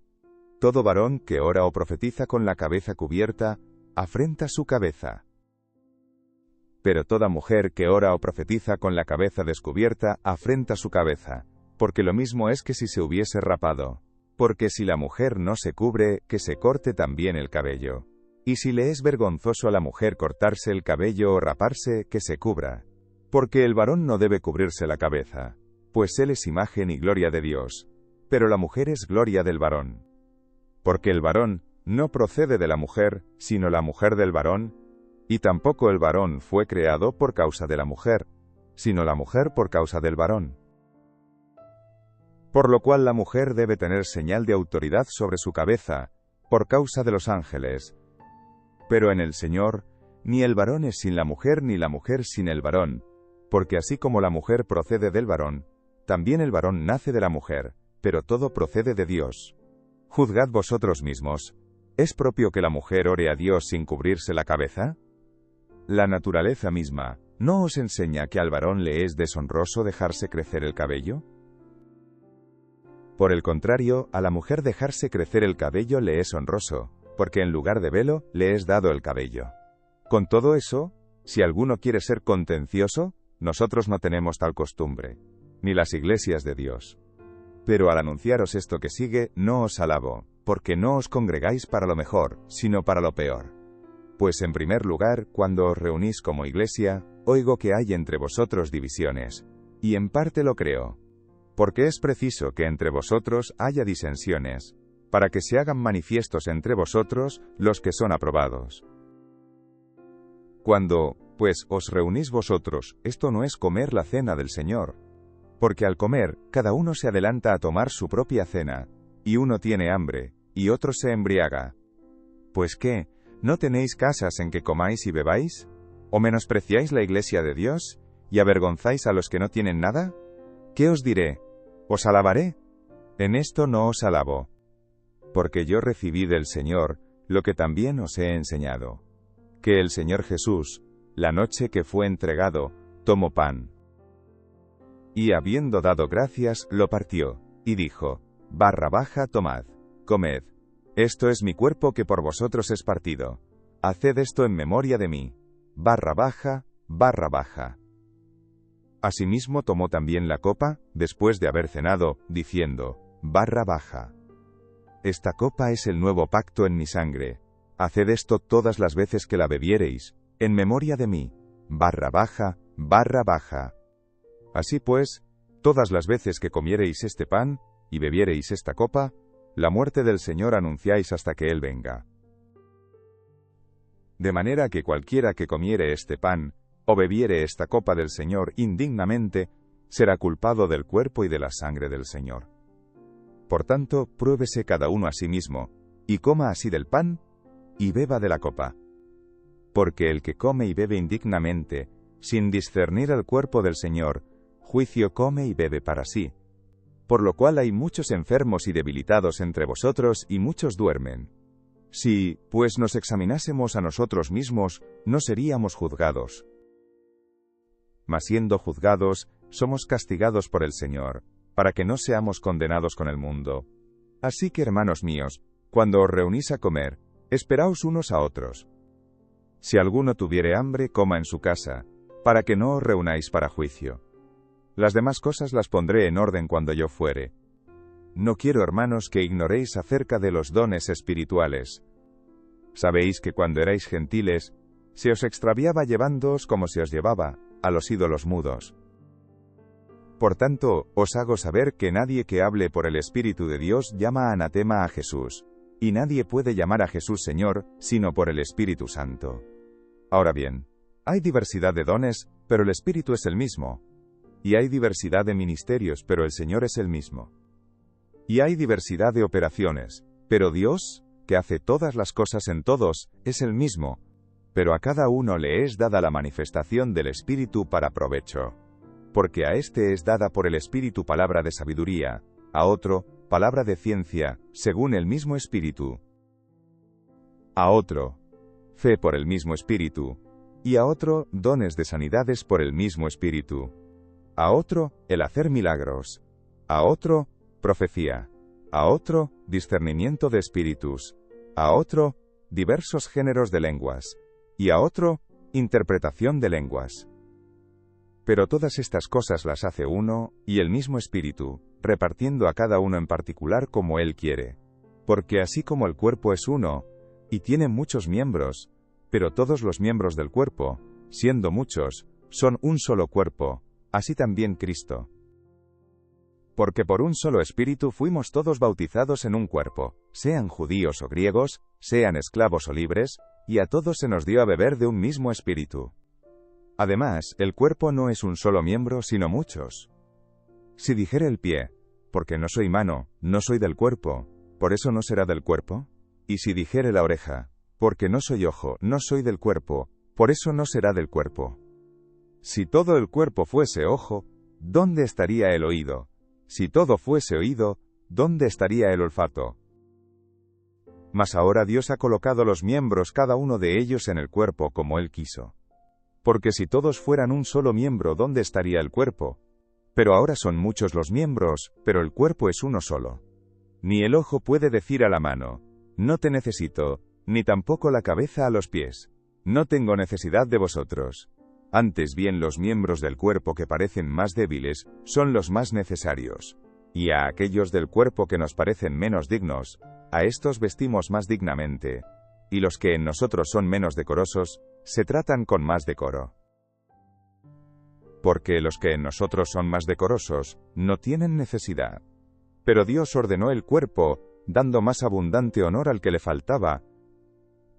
Todo varón que ora o profetiza con la cabeza cubierta, afrenta su cabeza. Pero toda mujer que ora o profetiza con la cabeza descubierta, afrenta su cabeza, porque lo mismo es que si se hubiese rapado. Porque si la mujer no se cubre, que se corte también el cabello. Y si le es vergonzoso a la mujer cortarse el cabello o raparse, que se cubra. Porque el varón no debe cubrirse la cabeza, pues él es imagen y gloria de Dios, pero la mujer es gloria del varón. Porque el varón no procede de la mujer, sino la mujer del varón, y tampoco el varón fue creado por causa de la mujer, sino la mujer por causa del varón. Por lo cual la mujer debe tener señal de autoridad sobre su cabeza, por causa de los ángeles. Pero en el Señor, ni el varón es sin la mujer ni la mujer sin el varón, porque así como la mujer procede del varón, también el varón nace de la mujer, pero todo procede de Dios. Juzgad vosotros mismos, ¿es propio que la mujer ore a Dios sin cubrirse la cabeza? La naturaleza misma, ¿no os enseña que al varón le es deshonroso dejarse crecer el cabello? Por el contrario, a la mujer dejarse crecer el cabello le es honroso, porque en lugar de velo, le es dado el cabello. Con todo eso, si alguno quiere ser contencioso, nosotros no tenemos tal costumbre, ni las iglesias de Dios. Pero al anunciaros esto que sigue, no os alabo, porque no os congregáis para lo mejor, sino para lo peor. Pues en primer lugar, cuando os reunís como iglesia, oigo que hay entre vosotros divisiones, y en parte lo creo. Porque es preciso que entre vosotros haya disensiones, para que se hagan manifiestos entre vosotros los que son aprobados. Cuando, pues, os reunís vosotros, esto no es comer la cena del Señor. Porque al comer, cada uno se adelanta a tomar su propia cena, y uno tiene hambre, y otro se embriaga. Pues ¿qué? ¿No tenéis casas en que comáis y bebáis? ¿O menospreciáis la iglesia de Dios, y avergonzáis a los que no tienen nada? ¿Qué os diré? ¿Os alabaré? En esto no os alabo. Porque yo recibí del Señor lo que también os he enseñado. Que el Señor Jesús, la noche que fue entregado, tomó pan. Y habiendo dado gracias, lo partió, y dijo, barra baja, tomad, comed. Esto es mi cuerpo que por vosotros es partido. Haced esto en memoria de mí. Barra baja, barra baja. Asimismo tomó también la copa, después de haber cenado, diciendo, barra baja. Esta copa es el nuevo pacto en mi sangre. Haced esto todas las veces que la bebiereis, en memoria de mí. Barra baja, barra baja. Así pues, todas las veces que comiereis este pan, y bebiereis esta copa, la muerte del Señor anunciáis hasta que Él venga. De manera que cualquiera que comiere este pan, o bebiere esta copa del Señor indignamente, será culpado del cuerpo y de la sangre del Señor. Por tanto, pruébese cada uno a sí mismo, y coma así del pan, y beba de la copa. porque el que come y bebe indignamente, sin discernir el cuerpo del Señor, juicio come y bebe para sí. Por lo cual hay muchos enfermos y debilitados entre vosotros y muchos duermen. Si, pues, nos examinásemos a nosotros mismos, no seríamos juzgados. Mas siendo juzgados, somos castigados por el Señor, para que no seamos condenados con el mundo. Así que, hermanos míos, cuando os reunís a comer, esperaos unos a otros. Si alguno tuviere hambre, coma en su casa, para que no os reunáis para juicio. Las demás cosas las pondré en orden cuando yo fuere. No quiero, hermanos, que ignoréis acerca de los dones espirituales. Sabéis que cuando erais gentiles, se os extraviaba llevándoos como se os llevaba, a los ídolos mudos. Por tanto, os hago saber que nadie que hable por el Espíritu de Dios llama anatema a Jesús, y nadie puede llamar a Jesús Señor, sino por el Espíritu Santo. Ahora bien, hay diversidad de dones, pero el Espíritu es el mismo. Y hay diversidad de ministerios, pero el Señor es el mismo. Y hay diversidad de operaciones, pero Dios, que hace todas las cosas en todos, es el mismo, pero a cada uno le es dada la manifestación del Espíritu para provecho. Porque a éste es dada por el Espíritu palabra de sabiduría, a otro, palabra de ciencia, según el mismo Espíritu. A otro, fe por el mismo Espíritu, y a otro, dones de sanidades por el mismo Espíritu. A otro, el hacer milagros. A otro, profecía. A otro, discernimiento de espíritus. A otro, diversos géneros de lenguas. Y a otro, interpretación de lenguas. Pero todas estas cosas las hace uno, y el mismo Espíritu, repartiendo a cada uno en particular como Él quiere. Porque así como el cuerpo es uno, y tiene muchos miembros, pero todos los miembros del cuerpo, siendo muchos, son un solo cuerpo, así también Cristo. Porque por un solo Espíritu fuimos todos bautizados en un cuerpo, sean judíos o griegos, sean esclavos o libres, y a todos se nos dio a beber de un mismo Espíritu. Además, el cuerpo no es un solo miembro, sino muchos. Si dijere el pie, porque no soy mano, no soy del cuerpo, ¿por eso no será del cuerpo? Y si dijere la oreja, porque no soy ojo, no soy del cuerpo, por eso no será del cuerpo. Si todo el cuerpo fuese ojo, ¿dónde estaría el oído? Si todo fuese oído, ¿dónde estaría el olfato? Mas ahora Dios ha colocado los miembros cada uno de ellos en el cuerpo como Él quiso. Porque si todos fueran un solo miembro, ¿dónde estaría el cuerpo? Pero ahora son muchos los miembros, pero el cuerpo es uno solo. Ni el ojo puede decir a la mano, no te necesito, ni tampoco la cabeza a los pies, no tengo necesidad de vosotros. Antes bien los miembros del cuerpo que parecen más débiles, son los más necesarios. Y a aquellos del cuerpo que nos parecen menos dignos, a estos vestimos más dignamente. Y los que en nosotros son menos decorosos, se tratan con más decoro. Porque los que en nosotros son más decorosos, no tienen necesidad. Pero Dios ordenó el cuerpo, dando más abundante honor al que le faltaba,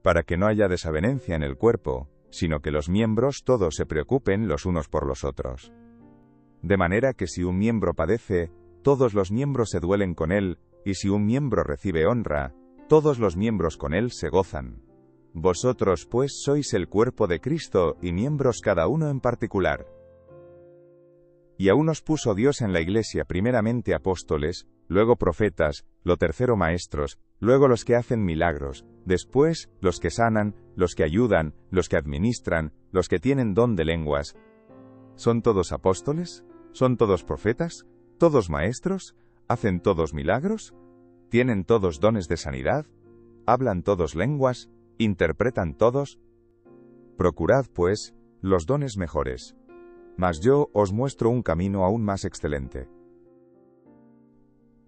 para que no haya desavenencia en el cuerpo, sino que los miembros todos se preocupen los unos por los otros. De manera que si un miembro padece, todos los miembros se duelen con él, y si un miembro recibe honra, todos los miembros con él se gozan. Vosotros pues sois el cuerpo de Cristo, y miembros cada uno en particular. Y a unos puso Dios en la iglesia primeramente apóstoles, luego profetas, lo tercero maestros, luego los que hacen milagros, después los que sanan, los que ayudan, los que administran, los que tienen don de lenguas. ¿Son todos apóstoles? ¿Son todos profetas? ¿Todos maestros? ¿Hacen todos milagros? ¿Tienen todos dones de sanidad? ¿Hablan todos lenguas? ¿Interpretan todos? Procurad, pues, los dones mejores. Mas yo os muestro un camino aún más excelente.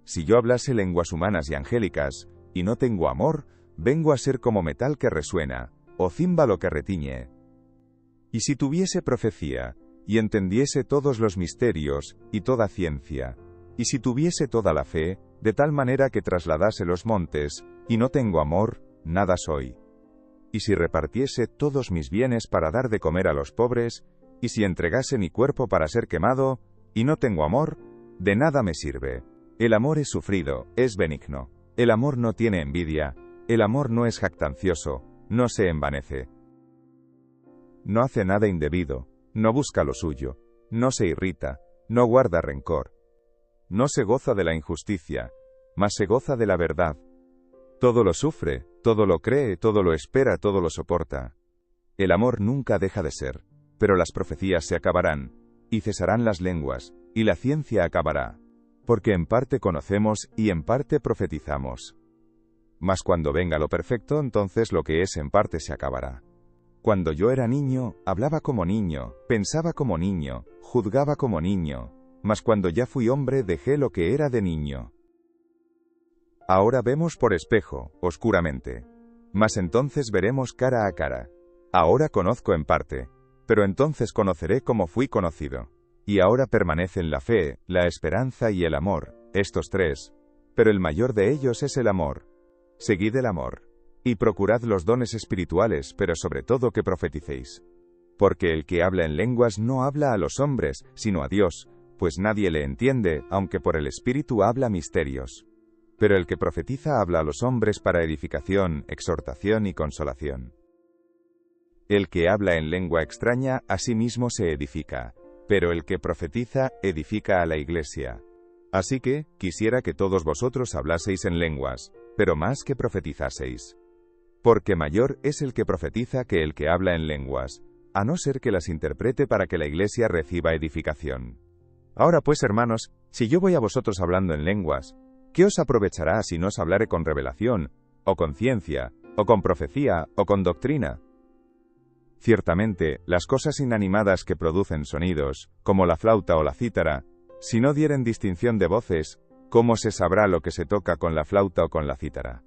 Si yo hablase lenguas humanas y angélicas, y no tengo amor, vengo a ser como metal que resuena, o címbalo que retiñe. Y si tuviese profecía, y entendiese todos los misterios, y toda ciencia, y si tuviese toda la fe, de tal manera que trasladase los montes, y no tengo amor, nada soy. Y si repartiese todos mis bienes para dar de comer a los pobres, y si entregase mi cuerpo para ser quemado, y no tengo amor, de nada me sirve. El amor es sufrido, es benigno. El amor no tiene envidia, el amor no es jactancioso, no se envanece. no hace nada indebido, no busca lo suyo, no se irrita, no guarda rencor. No se goza de la injusticia, mas se goza de la verdad. Todo lo sufre, todo lo cree, todo lo espera, todo lo soporta. El amor nunca deja de ser, pero las profecías se acabarán, y cesarán las lenguas, y la ciencia acabará. Porque en parte conocemos y en parte profetizamos. Mas cuando venga lo perfecto, entonces lo que es en parte se acabará. Cuando yo era niño, hablaba como niño, pensaba como niño, juzgaba como niño, mas cuando ya fui hombre dejé lo que era de niño. Ahora vemos por espejo, oscuramente. Mas entonces veremos cara a cara. Ahora conozco en parte, pero entonces conoceré como fui conocido. Y ahora permanecen la fe, la esperanza y el amor, estos tres. Pero el mayor de ellos es el amor. Seguid el amor. Y procurad los dones espirituales, pero sobre todo que profeticéis. Porque el que habla en lenguas no habla a los hombres, sino a Dios, pues nadie le entiende, aunque por el Espíritu habla misterios. Pero el que profetiza habla a los hombres para edificación, exhortación y consolación. El que habla en lengua extraña, a sí mismo se edifica, pero el que profetiza, edifica a la iglesia. Así que, quisiera que todos vosotros hablaseis en lenguas, pero más que profetizaseis. Porque mayor es el que profetiza que el que habla en lenguas, a no ser que las interprete para que la iglesia reciba edificación. Ahora pues, hermanos, si yo voy a vosotros hablando en lenguas, ¿qué os aprovechará si no os hablare con revelación, o con ciencia, o con profecía, o con doctrina? Ciertamente, las cosas inanimadas que producen sonidos, como la flauta o la cítara, si no dieren distinción de voces, ¿cómo se sabrá lo que se toca con la flauta o con la cítara?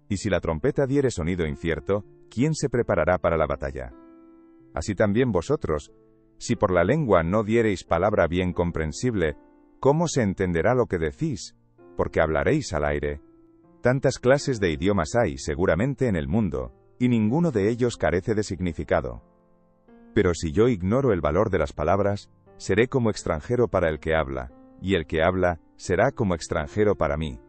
Y si la trompeta diere sonido incierto, ¿quién se preparará para la batalla? Así también vosotros, si por la lengua no diereis palabra bien comprensible, ¿cómo se entenderá lo que decís? Porque hablaréis al aire. Tantas clases de idiomas hay, seguramente, en el mundo, y ninguno de ellos carece de significado. Pero si yo ignoro el valor de las palabras, seré como extranjero para el que habla, y el que habla, será como extranjero para mí.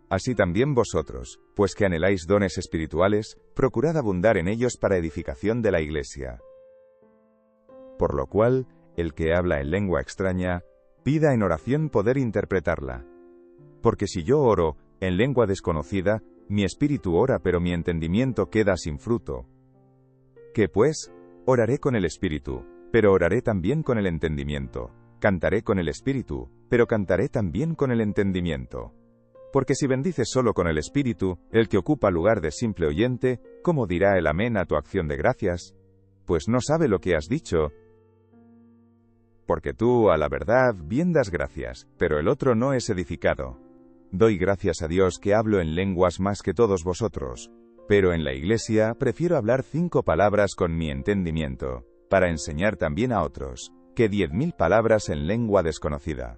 Así también vosotros, pues que anheláis dones espirituales, procurad abundar en ellos para edificación de la iglesia. Por lo cual, el que habla en lengua extraña, pida en oración poder interpretarla. Porque si yo oro, en lengua desconocida, mi espíritu ora pero mi entendimiento queda sin fruto. ¿Qué pues? Oraré con el espíritu, pero oraré también con el entendimiento. Cantaré con el espíritu, pero cantaré también con el entendimiento. Porque si bendices solo con el espíritu, el que ocupa lugar de simple oyente, ¿cómo dirá el amén a tu acción de gracias? Pues no sabe lo que has dicho. Porque tú, a la verdad, bien das gracias, pero el otro no es edificado. Doy gracias a Dios que hablo en lenguas más que todos vosotros, pero en la iglesia prefiero hablar 5 palabras con mi entendimiento, para enseñar también a otros, que 10.000 palabras en lengua desconocida.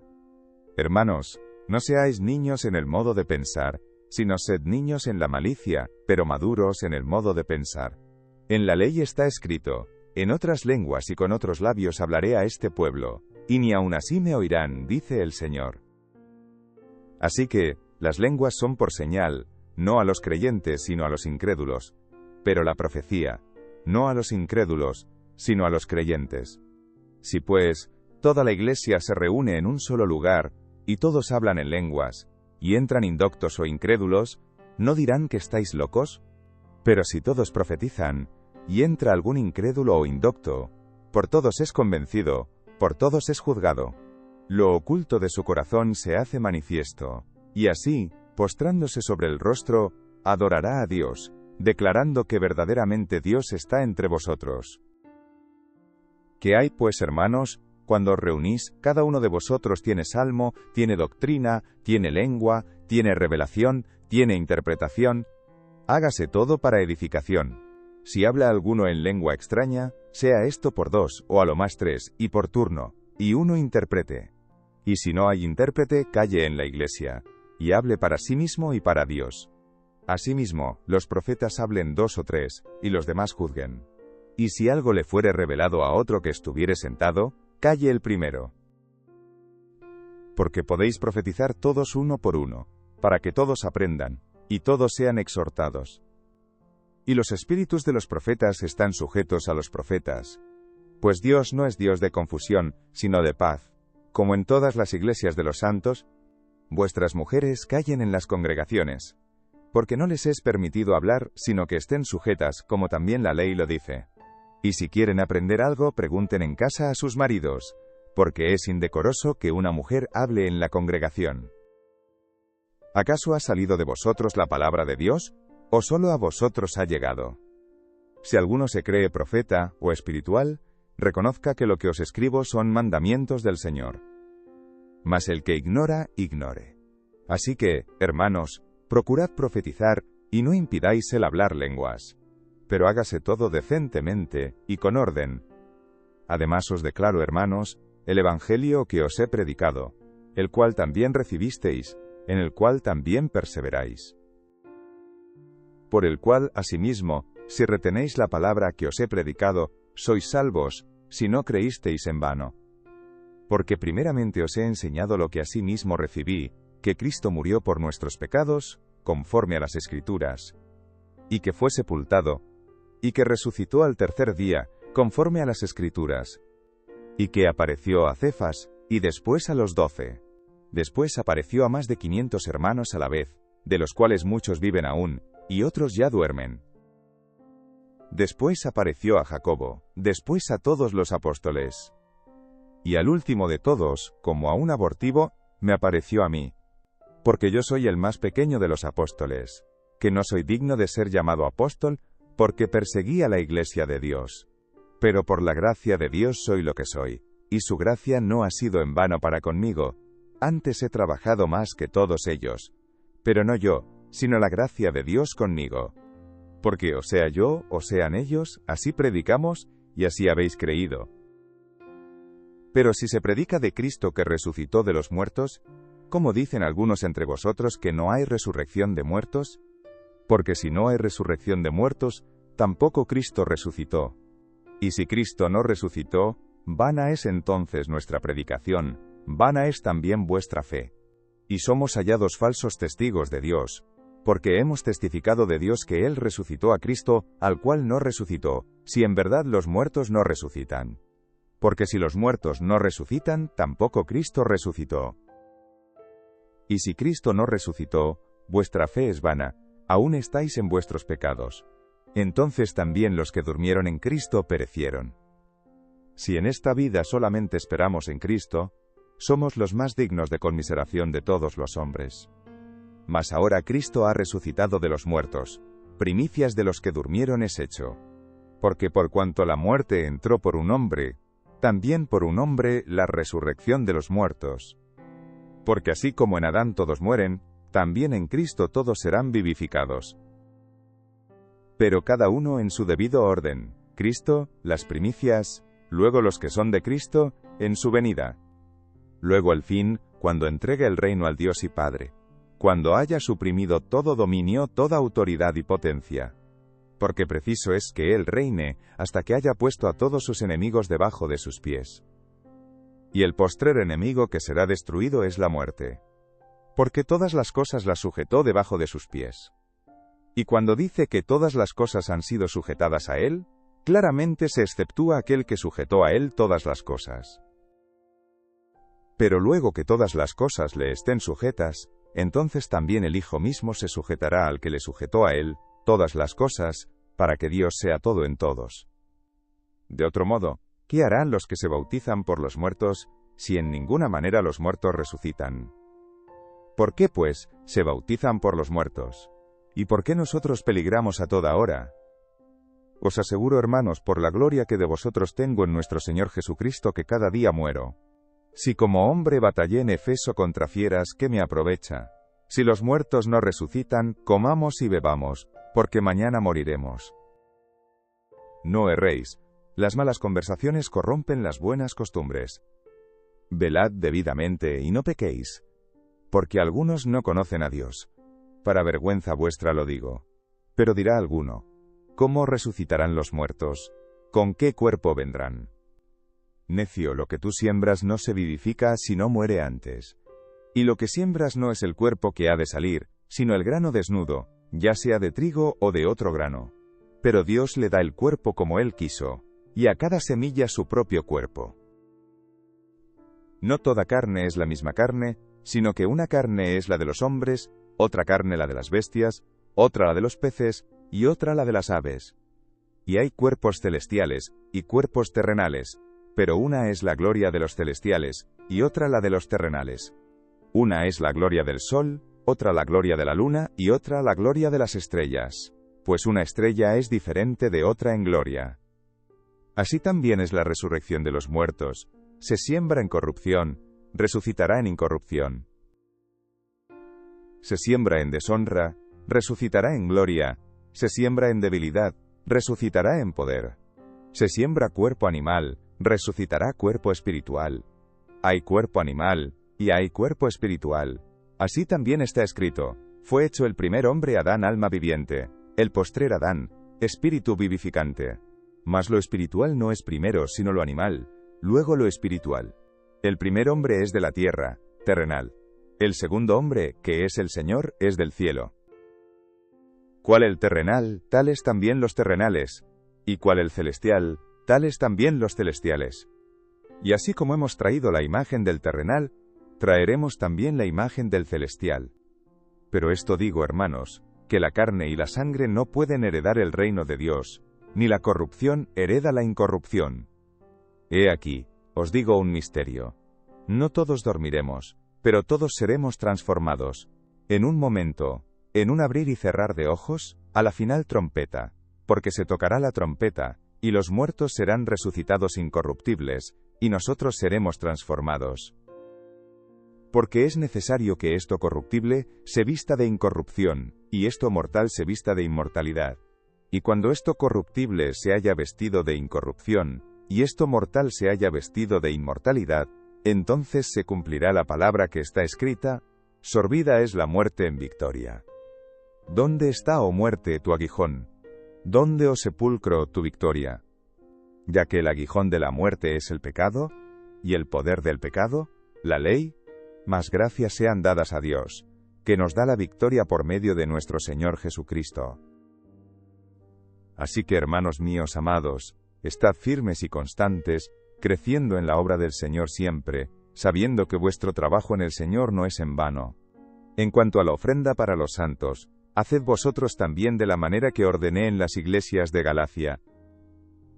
Hermanos, no seáis niños en el modo de pensar, sino sed niños en la malicia, pero maduros en el modo de pensar. En la ley está escrito, en otras lenguas y con otros labios hablaré a este pueblo, y ni aun así me oirán, dice el Señor. Así que, las lenguas son por señal, no a los creyentes sino a los incrédulos, pero la profecía, no a los incrédulos, sino a los creyentes. Si pues, toda la iglesia se reúne en un solo lugar, y todos hablan en lenguas, y entran indoctos o incrédulos, ¿no dirán que estáis locos? Pero si todos profetizan, y entra algún incrédulo o indocto, por todos es convencido, por todos es juzgado. Lo oculto de su corazón se hace manifiesto, y así, postrándose sobre el rostro, adorará a Dios, declarando que verdaderamente Dios está entre vosotros. ¿Qué hay pues, hermanos? Cuando os reunís, cada uno de vosotros tiene salmo, tiene doctrina, tiene lengua, tiene revelación, tiene interpretación. Hágase todo para edificación. Si habla alguno en lengua extraña, sea esto por 2, o a lo más 3, y por turno, y uno interprete. Y si no hay intérprete, calle en la iglesia, y hable para sí mismo y para Dios. Asimismo, los profetas hablen 2 o 3, y los demás juzguen. Y si algo le fuere revelado a otro que estuviere sentado, calle el primero. Porque podéis profetizar todos uno por uno, para que todos aprendan, y todos sean exhortados. y los espíritus de los profetas están sujetos a los profetas. Pues Dios no es Dios de confusión, sino de paz. Como en todas las iglesias de los santos, vuestras mujeres callen en las congregaciones, porque no les es permitido hablar, sino que estén sujetas, como también la ley lo dice. Y si quieren aprender algo, pregunten en casa a sus maridos, porque es indecoroso que una mujer hable en la congregación. ¿Acaso ha salido de vosotros la palabra de Dios, o solo a vosotros ha llegado? Si alguno se cree profeta o espiritual, reconozca que lo que os escribo son mandamientos del Señor. Mas el que ignora, ignore. Así que, hermanos, procurad profetizar, y no impidáis el hablar lenguas. Pero hágase todo decentemente, y con orden. Además os declaro, hermanos, el evangelio que os he predicado, el cual también recibisteis, en el cual también perseveráis. Por el cual, asimismo, si retenéis la palabra que os he predicado, sois salvos, si no creísteis en vano. Porque primeramente os he enseñado lo que asimismo recibí, que Cristo murió por nuestros pecados, conforme a las Escrituras, y que fue sepultado, y que resucitó al tercer día, conforme a las Escrituras, y que apareció a Cefas, y después a los 12. Después apareció a más de 500 hermanos a la vez, de los cuales muchos viven aún, y otros ya duermen. Después apareció a Jacobo, después a todos los apóstoles. Y al último de todos, como a un abortivo, me apareció a mí. Porque yo soy el más pequeño de los apóstoles, que no soy digno de ser llamado apóstol, porque perseguí a la iglesia de Dios. Pero por la gracia de Dios soy lo que soy, y su gracia no ha sido en vano para conmigo. Antes he trabajado más que todos ellos. Pero no yo, sino la gracia de Dios conmigo. Porque o sea yo, o sean ellos, así predicamos, y así habéis creído. Pero si se predica de Cristo que resucitó de los muertos, ¿cómo dicen algunos entre vosotros que no hay resurrección de muertos? Porque si no hay resurrección de muertos, tampoco Cristo resucitó. Y si Cristo no resucitó, vana es entonces nuestra predicación, vana es también vuestra fe. Y somos hallados falsos testigos de Dios, porque hemos testificado de Dios que Él resucitó a Cristo, al cual no resucitó, si en verdad los muertos no resucitan. Porque si los muertos no resucitan, tampoco Cristo resucitó. Y si Cristo no resucitó, vuestra fe es vana, aún estáis en vuestros pecados. Entonces también los que durmieron en Cristo perecieron. Si en esta vida solamente esperamos en Cristo, somos los más dignos de conmiseración de todos los hombres. Mas ahora Cristo ha resucitado de los muertos, primicias de los que durmieron es hecho. Porque por cuanto la muerte entró por un hombre, también por un hombre la resurrección de los muertos. Porque así como en Adán todos mueren, también en Cristo todos serán vivificados. Pero cada uno en su debido orden, Cristo, las primicias, luego los que son de Cristo, en su venida. Luego al fin, cuando entregue el reino al Dios y Padre, cuando haya suprimido todo dominio, toda autoridad y potencia. Porque preciso es que Él reine, hasta que haya puesto a todos sus enemigos debajo de sus pies. Y el postrer enemigo que será destruido es la muerte. Porque todas las cosas las sujetó debajo de sus pies. Y cuando dice que todas las cosas han sido sujetadas a Él, claramente se exceptúa aquel que sujetó a Él todas las cosas. Pero luego que todas las cosas le estén sujetas, entonces también el Hijo mismo se sujetará al que le sujetó a Él todas las cosas, para que Dios sea todo en todos. De otro modo, ¿qué harán los que se bautizan por los muertos, si en ninguna manera los muertos resucitan? ¿Por qué, pues, se bautizan por los muertos? ¿Y por qué nosotros peligramos a toda hora? Os aseguro, hermanos, por la gloria que de vosotros tengo en nuestro Señor Jesucristo, que cada día muero. Si como hombre batallé en Efeso contra fieras, ¿qué me aprovecha? Si los muertos no resucitan, comamos y bebamos, porque mañana moriremos. No erréis, las malas conversaciones corrompen las buenas costumbres. Velad debidamente y no pequéis, porque algunos no conocen a Dios. Para vergüenza vuestra lo digo. Pero dirá alguno, ¿cómo resucitarán los muertos? ¿Con qué cuerpo vendrán? Necio, lo que tú siembras no se vivifica si no muere antes. Y lo que siembras no es el cuerpo que ha de salir, sino el grano desnudo, ya sea de trigo o de otro grano. pero Dios le da el cuerpo como Él quiso, y a cada semilla su propio cuerpo. No toda carne es la misma carne, sino que una carne es la de los hombres, otra carne la de las bestias, otra la de los peces, y otra la de las aves. Y hay cuerpos celestiales, y cuerpos terrenales, pero una es la gloria de los celestiales, y otra la de los terrenales. Una es la gloria del sol, otra la gloria de la luna, y otra la gloria de las estrellas, pues una estrella es diferente de otra en gloria. Así también es la resurrección de los muertos. Se siembra en corrupción, resucitará en incorrupción. Se siembra en deshonra, resucitará en gloria. Se siembra en debilidad, resucitará en poder. Se siembra cuerpo animal, resucitará cuerpo espiritual. Hay cuerpo animal, y hay cuerpo espiritual. Así también está escrito: fue hecho el primer hombre Adán alma viviente, el postrer Adán, espíritu vivificante. Mas lo espiritual no es primero sino lo animal, luego lo espiritual. El primer hombre es de la tierra, terrenal. El segundo hombre, que es el Señor, es del cielo. Cual el terrenal, tales también los terrenales, y cual el celestial, tales también los celestiales. Y así como hemos traído la imagen del terrenal, traeremos también la imagen del celestial. Pero esto digo, hermanos, que la carne y la sangre no pueden heredar el reino de Dios, ni la corrupción hereda la incorrupción. He aquí, os digo un misterio. No todos dormiremos, pero todos seremos transformados. En un momento, en un abrir y cerrar de ojos, a la final trompeta, porque se tocará la trompeta, y los muertos serán resucitados incorruptibles, y nosotros seremos transformados. Porque es necesario que esto corruptible se vista de incorrupción, y esto mortal se vista de inmortalidad. Y cuando esto corruptible se haya vestido de incorrupción, y esto mortal se haya vestido de inmortalidad, entonces se cumplirá la palabra que está escrita: sorbida es la muerte en victoria. ¿Dónde está, oh muerte, tu aguijón? ¿Dónde, oh sepulcro, tu victoria? Ya que el aguijón de la muerte es el pecado, y el poder del pecado, la ley, mas gracias sean dadas a Dios, que nos da la victoria por medio de nuestro Señor Jesucristo. Así que, hermanos míos amados, estad firmes y constantes, creciendo en la obra del Señor siempre, sabiendo que vuestro trabajo en el Señor no es en vano. En cuanto a la ofrenda para los santos, haced vosotros también de la manera que ordené en las iglesias de Galacia.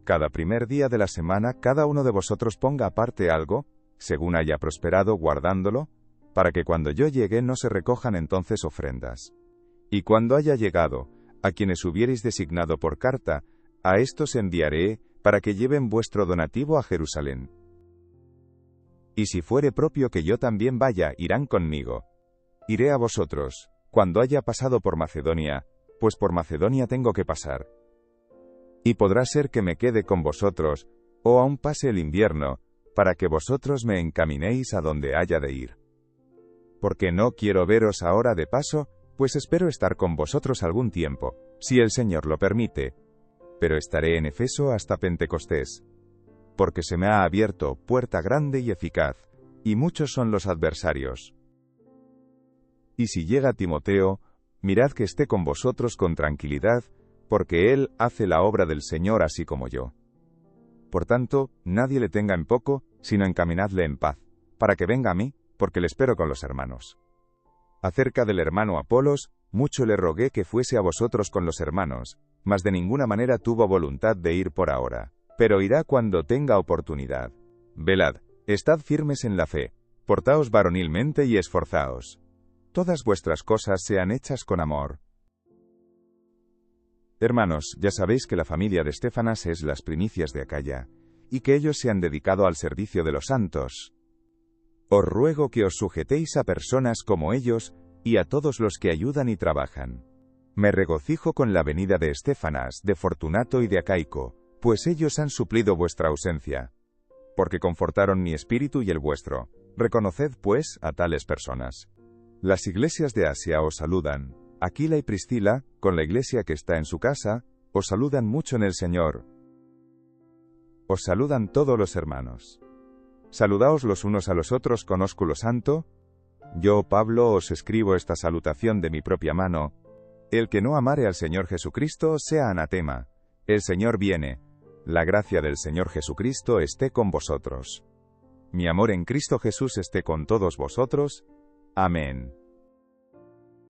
Cada primer día de la semana cada uno de vosotros ponga aparte algo, según haya prosperado guardándolo, para que cuando yo llegue no se recojan entonces ofrendas. Y cuando haya llegado, a quienes hubiereis designado por carta, a estos enviaré, para que lleven vuestro donativo a Jerusalén. Y si fuere propio que yo también vaya, irán conmigo. Iré a vosotros, cuando haya pasado por Macedonia, pues por Macedonia tengo que pasar. Y podrá ser que me quede con vosotros, o aún pase el invierno, para que vosotros me encaminéis a donde haya de ir. Porque no quiero veros ahora de paso, pues espero estar con vosotros algún tiempo, si el Señor lo permite. Pero estaré en Efeso hasta Pentecostés. Porque se me ha abierto puerta grande y eficaz, y muchos son los adversarios. Y si llega Timoteo, mirad que esté con vosotros con tranquilidad, porque él hace la obra del Señor así como yo. Por tanto, nadie le tenga en poco, sino encaminadle en paz, para que venga a mí, porque le espero con los hermanos. Acerca del hermano Apolos, mucho le rogué que fuese a vosotros con los hermanos, mas de ninguna manera tuvo voluntad de ir por ahora, pero irá cuando tenga oportunidad. Velad, estad firmes en la fe, portaos varonilmente y esforzaos. Todas vuestras cosas sean hechas con amor. Hermanos, ya sabéis que la familia de Estéfanas es las primicias de Acaya, y que ellos se han dedicado al servicio de los santos. Os ruego que os sujetéis a personas como ellos, y a todos los que ayudan y trabajan. Me regocijo con la venida de Estéfanas, de Fortunato y de Acaico, pues ellos han suplido vuestra ausencia. Porque confortaron mi espíritu y el vuestro. Reconoced, pues, a tales personas. Las iglesias de Asia os saludan. Aquila y Priscila, con la iglesia que está en su casa, os saludan mucho en el Señor. Os saludan todos los hermanos. Saludaos los unos a los otros con ósculo santo. Yo, Pablo, os escribo esta salutación de mi propia mano. El que no amare al Señor Jesucristo sea anatema. El Señor viene. La gracia del Señor Jesucristo esté con vosotros. Mi amor en Cristo Jesús esté con todos vosotros. Amén.